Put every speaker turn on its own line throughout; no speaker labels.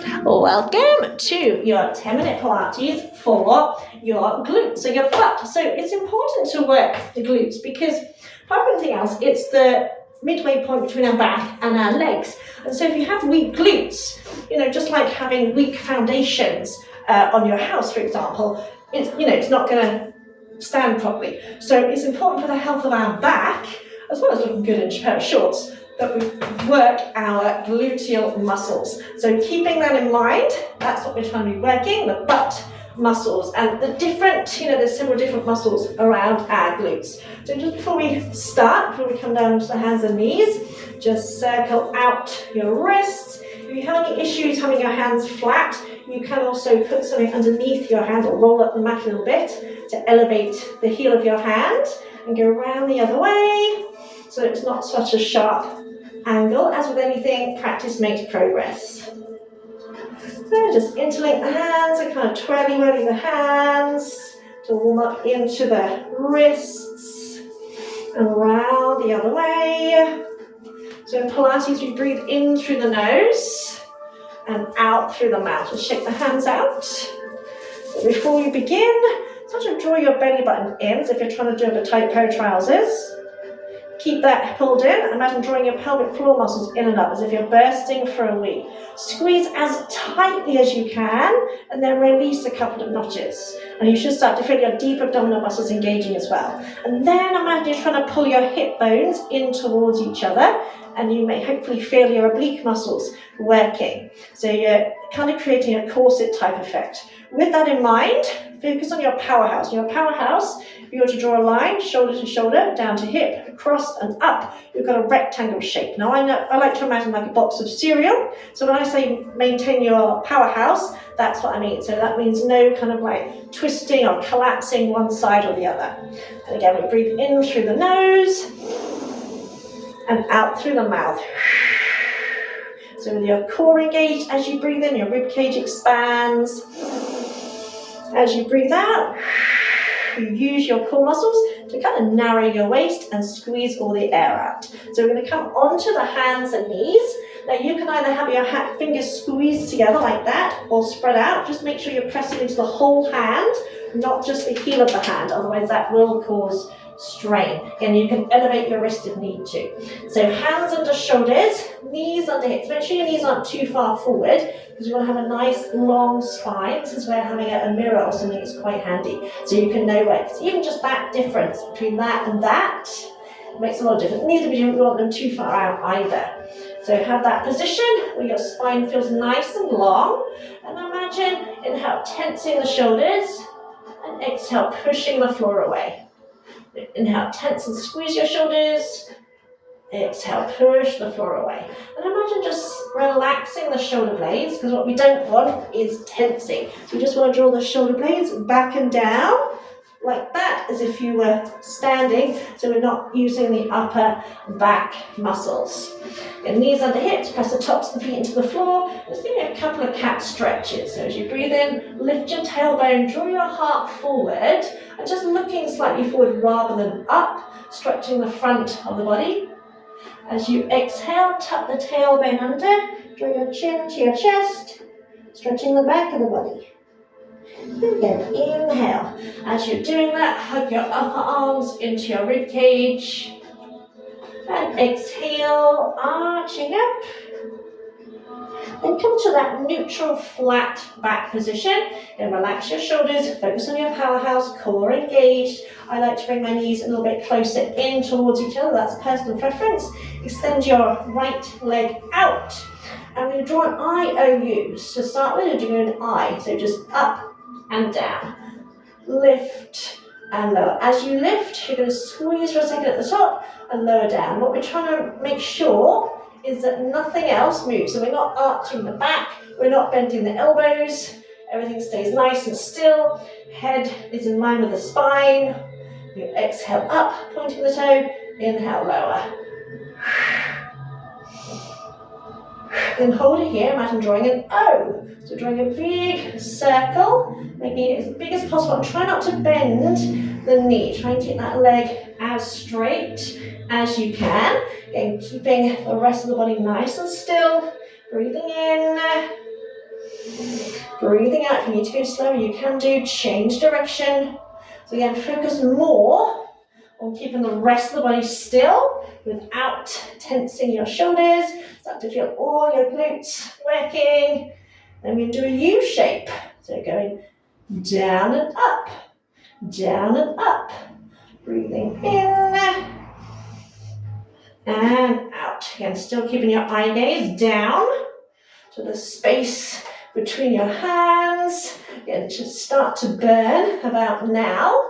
Welcome to your 10-minute Pilates for your glutes, so your butt. So it's important to work the glutes because, apart from anything else, it's the midway point between our back and our legs. And so if you have weak glutes, just like having weak foundations on your house, for example, it's not going to stand properly. So it's important for the health of our back, as well as looking good in a pair of shorts, that we work our gluteal muscles. So keeping that in mind, that's what we're trying to be working, the butt muscles. And the different, there's several different muscles around our glutes. So just before we come down to the hands and knees, just circle out your wrists. If you have any issues having your hands flat, you can also put something underneath your hand or roll up the mat a little bit to elevate the heel of your hand and go around the other way so it's not such a sharp angle. As with anything, practice makes progress. So just interlink the hands and kind of twirly the hands to warm up into the wrists and around the other way. So in Pilates, we breathe in through the nose and out through the mouth. Just shake the hands out. So before you begin, start to draw your belly button in as if you're trying to do a tight pair of trousers. Keep that pulled in. Imagine drawing your pelvic floor muscles in and up as if you're bursting for a wee. Squeeze as tightly as you can and then release a couple of notches. And you should start to feel your deep abdominal muscles engaging as well. And then imagine you're trying to pull your hip bones in towards each other, and you may hopefully feel your oblique muscles working. So you're kind of creating a corset type effect. With that in mind, focus on your powerhouse. Your powerhouse, if you were to draw a line, shoulder to shoulder, down to hip, across and up, you've got a rectangle shape. Now I like to imagine like a box of cereal. So when I say maintain your powerhouse, that's what I mean. So that means no kind of like twisting or collapsing one side or the other. And again, we breathe in through the nose and out through the mouth. So with your core engaged as you breathe in, your rib cage expands. As you breathe out, you use your core muscles to kind of narrow your waist and squeeze all the air out. So we're going to come onto the hands and knees. Now you can either have your fingers squeezed together like that or spread out. Just make sure you're pressing into the whole hand, not just the heel of the hand, otherwise that will cause strain. Again, you can elevate your wrist if need to. So hands under shoulders, knees under hips. Make sure your knees aren't too far forward because you want to have a nice long spine. This is where having a mirror or something is quite handy. So you can know where, because even just that difference between that and that makes a lot of difference. Neither do you want them too far out either. So have that position where your spine feels nice and long. And imagine, inhale, tensing the shoulders, and exhale, pushing the floor away. Inhale, tense and squeeze your shoulders. Exhale, push the floor away. And imagine just relaxing the shoulder blades, because what we don't want is tensing. So we just want to draw the shoulder blades back and down, like that, as if you were standing, so we're not using the upper back muscles. And knees under hips, press the tops of the feet into the floor. Just give me a couple of cat stretches. So as you breathe in, lift your tailbone, draw your heart forward, and just looking slightly forward rather than up, stretching the front of the body. As you exhale, tuck the tailbone under, draw your chin to your chest, stretching the back of the body. Again, inhale. As you're doing that, hug your upper arms into your rib cage. And exhale, arching up. Then come to that neutral flat back position. And relax your shoulders, focus on your powerhouse, core engaged. I like to bring my knees a little bit closer in towards each other. That's personal preference. Extend your right leg out. And we're going to draw an IOU. To start with, you're doing an I. So just up and down, lift and lower. As you lift, you're going to squeeze for a second at the top and lower down. What we're trying to make sure is that nothing else moves. So we're not arching the back, we're not bending the elbows, everything stays nice and still. Head is in line with the spine. You exhale up, pointing the toe, inhale lower. Then hold it here, imagine drawing an O. So drawing a big circle, making it as big as possible. And try not to bend the knee. Try and keep that leg as straight as you can. Again, keeping the rest of the body nice and still. Breathing in Breathing out. If you need to go slower, you can do. Change direction. So again, focus more on keeping the rest of the body still without tensing your shoulders. Start to feel all your glutes working. Then we're going to do a U shape. So going down and up, down and up. Breathing in and out. Again, still keeping your eye gaze down to the space between your hands. Again, it should start to burn about now.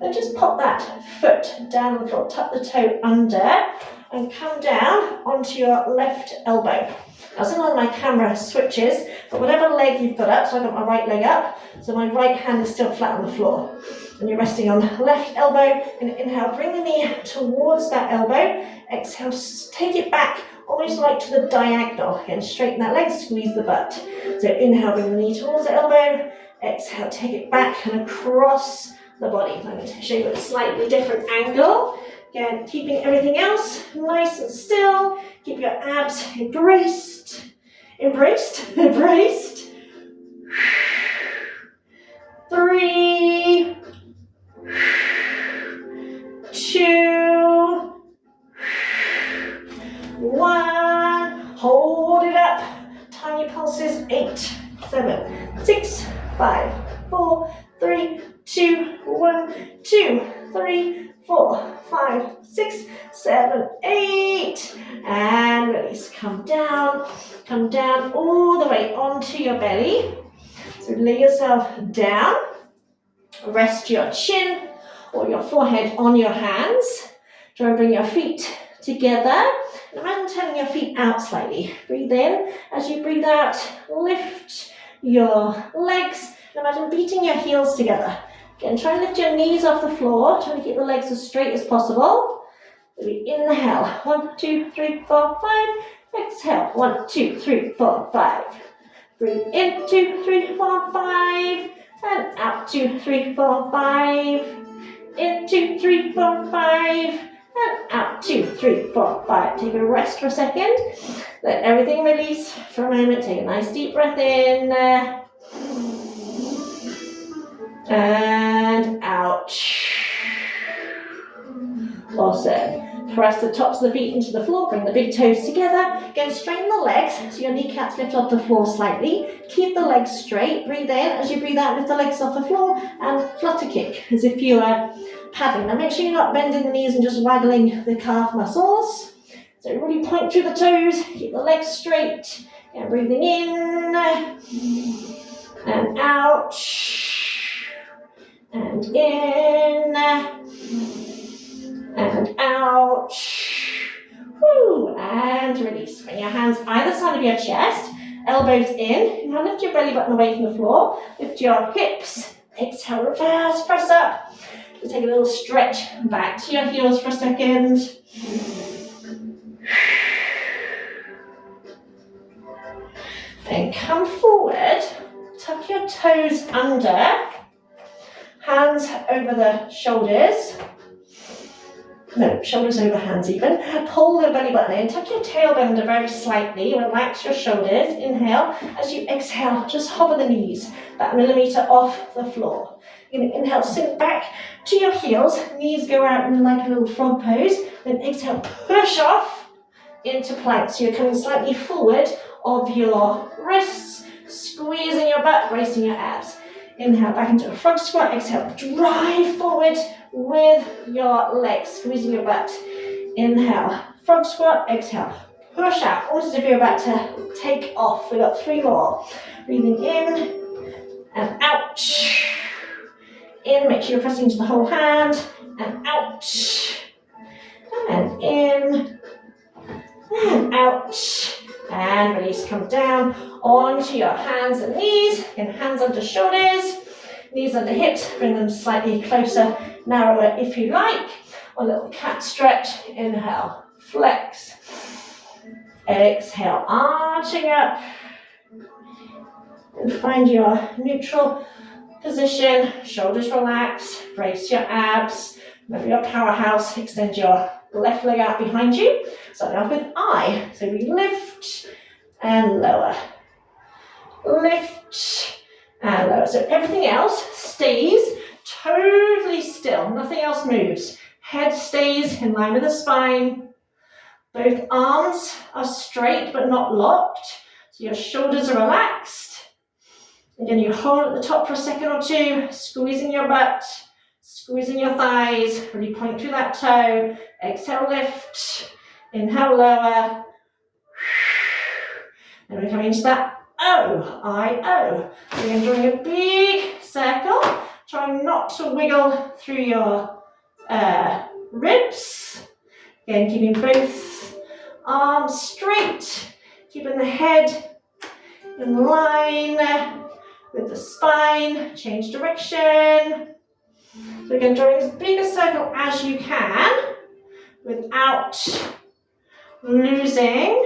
And just pop that foot down the floor, tuck the toe under and come down onto your left elbow. Now some of my camera switches, but whatever leg you've got up, so I've got my right leg up, so my right hand is still flat on the floor. And you're resting on the left elbow, and inhale, bring the knee towards that elbow. Exhale, take it back, almost like to the diagonal. Again, straighten that leg, squeeze the butt. So inhale, bring the knee towards the elbow. Exhale, take it back and across the body. I'm going to show you a slightly different angle. Again, keeping everything else nice and still. Keep your abs embraced, embraced, embraced. 3, 2, 1. Hold it up. Tiny pulses. 8, 7, 6, 5, 4, 3, 2, 1, 2, 3, 4, 5, 6, 7, 8. And release. Come down all the way onto your belly. So lay yourself down. Rest your chin or your forehead on your hands. Try and bring your feet together. Imagine turning your feet out slightly. Breathe in. As you breathe out, lift your legs. Imagine beating your heels together. Again, try and lift your knees off the floor. Try to keep the legs as straight as possible. We inhale. 1, 2, 3, 4, 5. Exhale. 1, 2, 3, 4, 5. Breathe in. 2, 3, 4, 5. And out. 2, 3, 4, 5. In. 2, 3, 4, 5. And out. 2, 3, 4, 5. Take a rest for a second. Let everything release for a moment. Take a nice deep breath in. And out. Awesome. Press the tops of the feet into the floor. Bring the big toes together. Again, straighten the legs so your kneecaps lift off the floor slightly. Keep the legs straight. Breathe in. As you breathe out, lift the legs off the floor and flutter kick as if you are paddling. Now make sure you're not bending the knees and just waggling the calf muscles. So really point through the toes. Keep the legs straight. And breathing in and out. And in, and out, woo, and release. Bring your hands either side of your chest, elbows in. Now lift your belly button away from the floor. Lift your hips. Exhale, reverse, press up. Just take a little stretch back to your heels for a second. Then come forward, tuck your toes under. Hands over the shoulders. No, shoulders over hands even. Pull the belly button in. Tuck your tailbone under very slightly. Relax your shoulders. Inhale. As you exhale, just hover the knees about 1 millimeter off the floor. You're going to inhale, sink back to your heels. Knees go out in like a little frog pose. Then exhale, push off into plank. So you're coming slightly forward of your wrists, squeezing your butt, bracing your abs. Inhale back into a frog squat. Exhale, drive forward with your legs, squeezing your butt. Inhale, frog squat. Exhale, push out, almost as if you're about to take off. We've got 3 more. Breathing in and out. In, make sure you're pressing into the whole hand. And out. And in. And out. And release, come down onto your hands and knees. And hands under shoulders, knees under hips. Bring them slightly closer, narrower if you like. A little cat stretch. Inhale, flex. Exhale, arching up. And find your neutral position, shoulders relax, brace your abs, remember your powerhouse, extend your left leg out behind you. Starting off with I, so we lift and lower, lift and lower. So everything else stays totally still, nothing else moves. Head stays in line with the spine. Both arms are straight but not locked, so your shoulders are relaxed. Again, you hold at the top for a second or two, squeezing your butt, squeezing your thighs, really point through that toe. Exhale, lift, inhale, lower. Then we're coming into that O, I-O. Again, drawing a big circle, trying not to wiggle through your ribs. Again, keeping both arms straight, keeping the head in line with the spine, change direction. So again, drawing as big a circle as you can without losing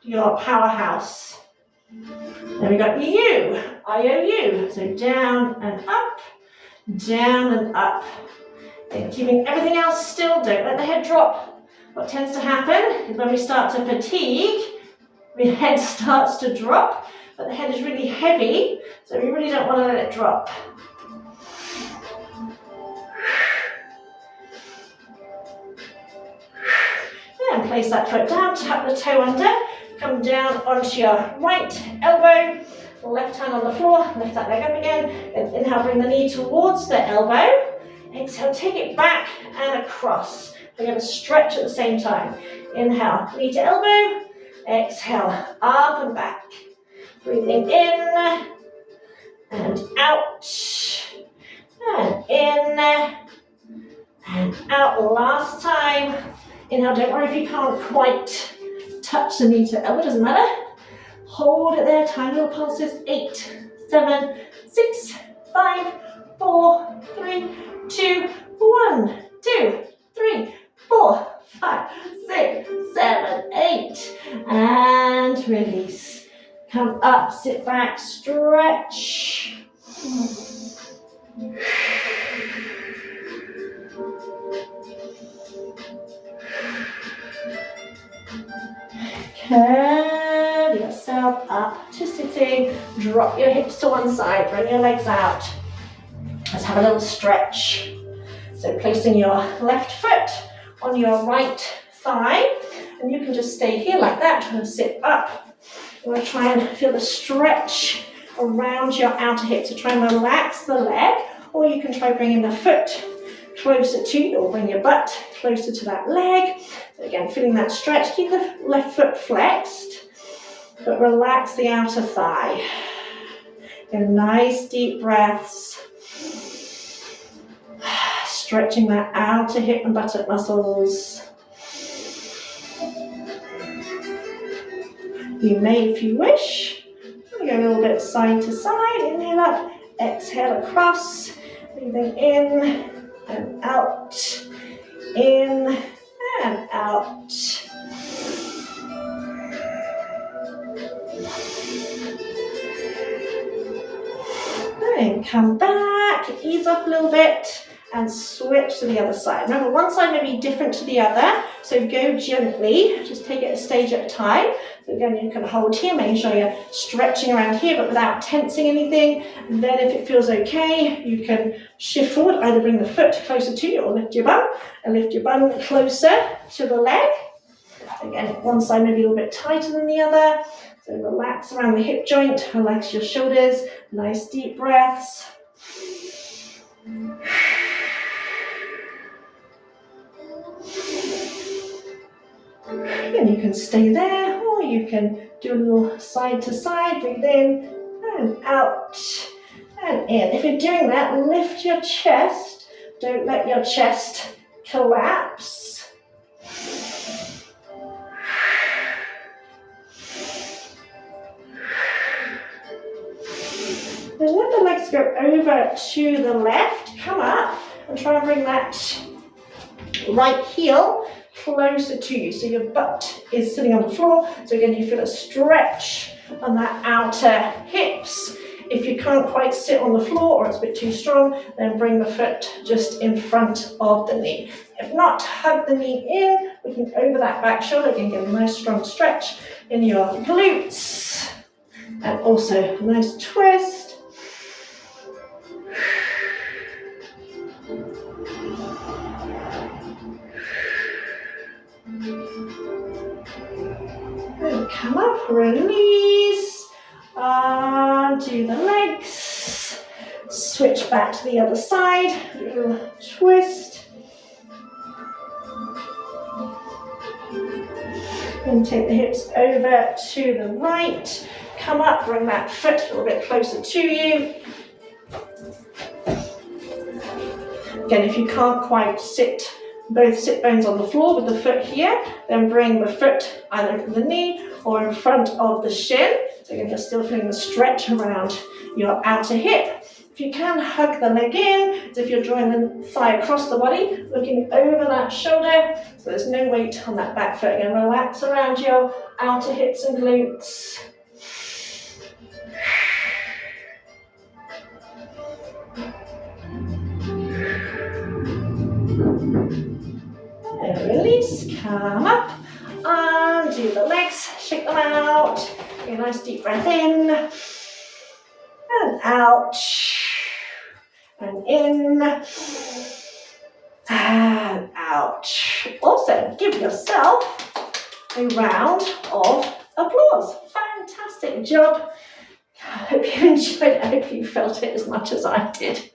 your powerhouse. Then we got U, I-O-U. So down and up, down and up. And keeping everything else still, don't let the head drop. What tends to happen is when we start to fatigue, the head starts to drop, but the head is really heavy, so we really don't want to let it drop. And place that foot down, tap the toe under, come down onto your right elbow, left hand on the floor, lift that leg up again, and inhale, bring the knee towards the elbow. Exhale, take it back and across. We're going to stretch at the same time. Inhale, knee to elbow. Exhale, up and back. Breathing in and out. And in and out. Last time. Inhale, don't worry if you can't quite touch the knee to elbow, doesn't matter. Hold it there, tiny little pulses. 8, 7, 6, 5, 4, 3, 2, 1, 2, 3, 4, 5, 6, 7, 8, and release. Come up, sit back, stretch. Curve yourself up to sitting, drop your hips to one side, bring your legs out. Let's have a little stretch. So placing your left foot on your right thigh, and you can just stay here like that and sit up. You want to try and feel the stretch around your outer hip, so try and relax the leg, or you can try bringing the foot closer to you, or bring your butt closer to that leg. So again, feeling that stretch, keep the left foot flexed, but relax the outer thigh. Again, nice deep breaths. Stretching that outer hip and buttock muscles. You may, if you wish, go a little bit side to side. Inhale up, exhale across. Breathing in and out, in and out. Then come back, ease off a little bit, and switch to the other side. Remember, one side may be different to the other, so go gently, just take it a stage at a time. So again, you can hold here, making sure you're stretching around here, but without tensing anything. And then if it feels okay, you can shift forward, either bring the foot closer to you or lift your bum, and lift your bum closer to the leg. Again, one side may be a little bit tighter than the other. So relax around the hip joint, relax your shoulders, nice deep breaths. And you can stay there, or you can do a little side to side, breathe in and out and in. If you're doing that, lift your chest. Don't let your chest collapse. And let the legs go over to the left, come up, and try and bring that right heel closer to you. So your butt is sitting on the floor. So again, you feel a stretch on that outer hips. If you can't quite sit on the floor or it's a bit too strong, then bring the foot just in front of the knee. If not, hug the knee in, looking over that back shoulder. Again, get a nice strong stretch in your glutes. And also a nice twist. And come up, release. Do the legs. Switch back to the other side. Little twist. And take the hips over to the right. Come up, bring that foot a little bit closer to you. Again, if you can't quite sit both sit bones on the floor with the foot here, then bring the foot either over the knee or in front of the shin. So again, you're still feeling the stretch around your outer hip. If you can, hug the leg in, as if you're drawing the thigh across the body, looking over that shoulder, so there's no weight on that back foot. Again, relax around your outer hips and glutes. And release, come up, and do the legs, shake them out. Take a nice deep breath in, and out, and in, and out. Also, give yourself a round of applause. Fantastic job. I hope you enjoyed it. I hope you felt it as much as I did.